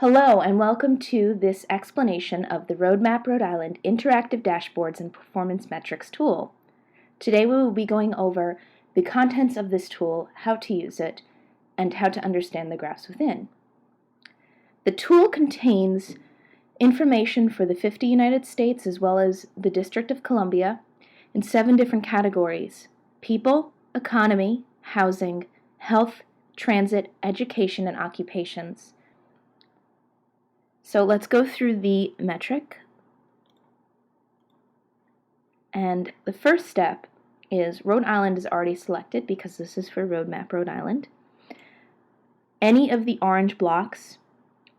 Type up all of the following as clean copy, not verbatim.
Hello and welcome to this explanation of the Roadmap Rhode Island Interactive Dashboards and Performance Metrics tool. Today we will be going over the contents of this tool, how to use it, and how to understand the graphs within. The tool contains information for the 50 United States as well as the District of Columbia in 7 different categories: people, economy, housing, health, transit, education, and occupations. So let's go through the metric. And the first step is Rhode Island is already selected because this is for Roadmap Rhode Island. Any of the orange blocks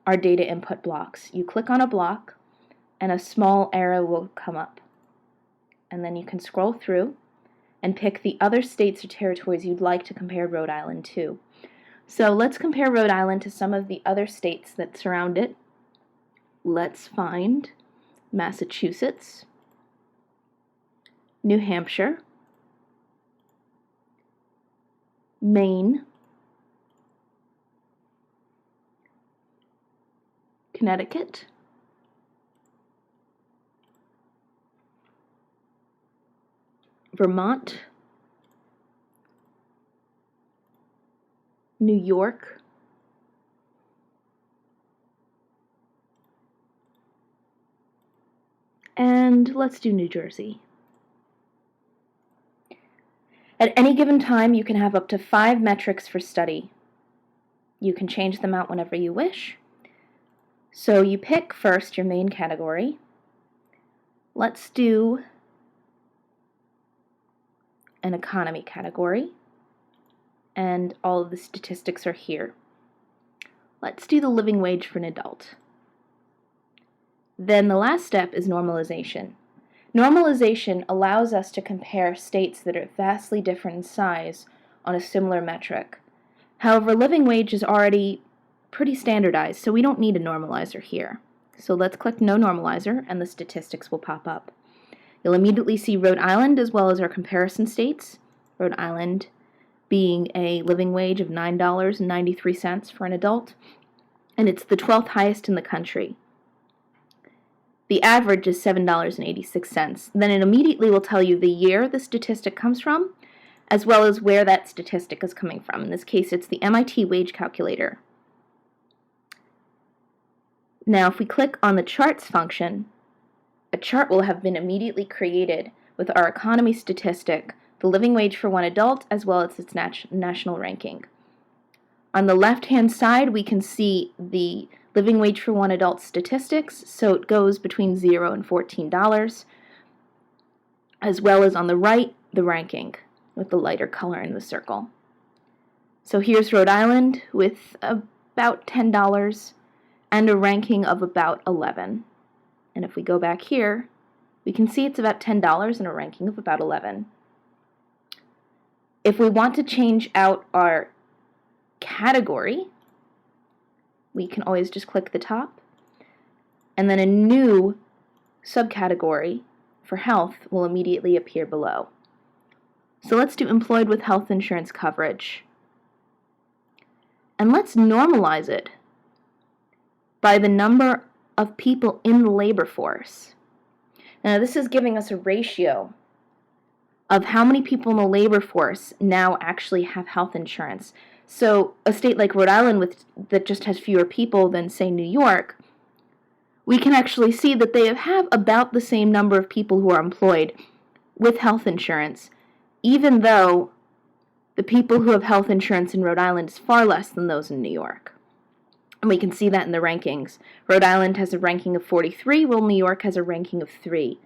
are data input blocks. You click on a block and a small arrow will come up. And then you can scroll through and pick the other states or territories you'd like to compare Rhode Island to. So let's compare Rhode Island to some of the other states that surround it. Let's find Massachusetts, New Hampshire, Maine, Connecticut, Vermont, New York, and let's do New Jersey. At any given time, you can have up to 5 metrics for study. You can change them out whenever you wish. So you pick first your main category. Let's do an economy category, and all of the statistics are here. Let's do the living wage for an adult. Then the last step is normalization. Normalization allows us to compare states that are vastly different in size on a similar metric. However, living wage is already pretty standardized, so we don't need a normalizer here. So let's click No Normalizer, and the statistics will pop up. You'll immediately see Rhode Island as well as our comparison states. Rhode Island being a living wage of $9.93 for an adult, and it's the 12th highest in the country. The average is $7.86. Then it immediately will tell you the year the statistic comes from, as well as where that statistic is coming from. In this case, it's the MIT wage calculator. Now, if we click on the charts function, a chart will have been immediately created with our economy statistic, the living wage for one adult, as well as its national ranking. On the left-hand side, we can see the living wage for one adult statistics, so it goes between $0 and $14, as well as on the right, the ranking, with the lighter color in the circle. So here's Rhode Island with about $10 and a ranking of about 11. And if we go back here, we can see it's about $10 and a ranking of about 11. If we want to change out our category, we can always just click the top, and then a new subcategory for health will immediately appear below. So let's do employed with health insurance coverage. And let's normalize it by the number of people in the labor force. Now this is giving us a ratio of how many people in the labor force now actually have health insurance. So a state like Rhode Island that just has fewer people than, say, New York, we can actually see that they have about the same number of people who are employed with health insurance, even though the people who have health insurance in Rhode Island is far less than those in New York. And we can see that in the rankings. Rhode Island has a ranking of 43, while New York has a ranking of 3.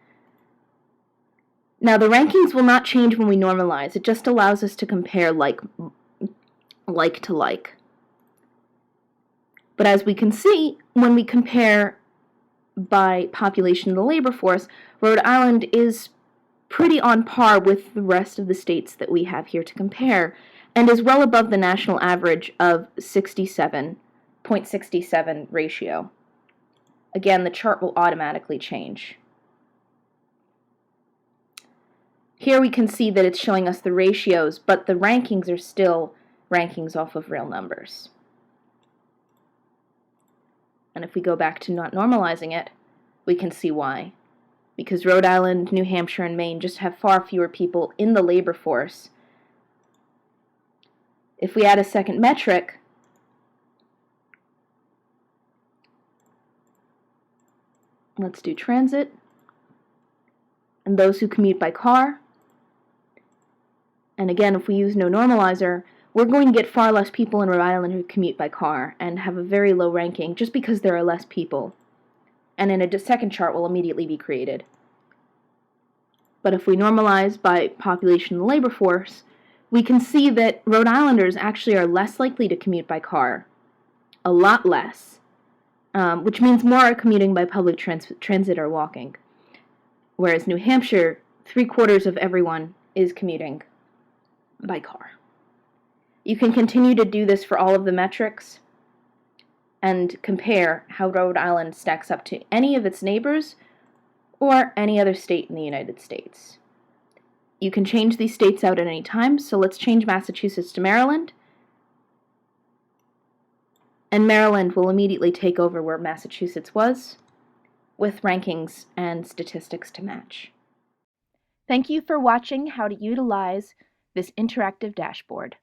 Now, the rankings will not change when we normalize. It just allows us to compare like to like. But as we can see, when we compare by population of the labor force, Rhode Island is pretty on par with the rest of the states that we have here to compare, and is well above the national average of 67.67 ratio. Again, the chart will automatically change. Here we can see that it's showing us the ratios, but the rankings are still rankings off of real numbers. And if we go back to not normalizing it, we can see why. Because Rhode Island, New Hampshire, and Maine just have far fewer people in the labor force. If we add a second metric, let's do transit, and those who commute by car. And again, if we use no normalizer, we're going to get far less people in Rhode Island who commute by car and have a very low ranking just because there are less people. And then a second chart will immediately be created. But if we normalize by population in the labor force, we can see that Rhode Islanders actually are less likely to commute by car, a lot less, which means more are commuting by public transit or walking. Whereas New Hampshire, 3/4 of everyone is commuting by car. You can continue to do this for all of the metrics and compare how Rhode Island stacks up to any of its neighbors or any other state in the United States. You can change these states out at any time, so let's change Massachusetts to Maryland. And Maryland will immediately take over where Massachusetts was, with rankings and statistics to match. Thank you for watching how to utilize this interactive dashboard.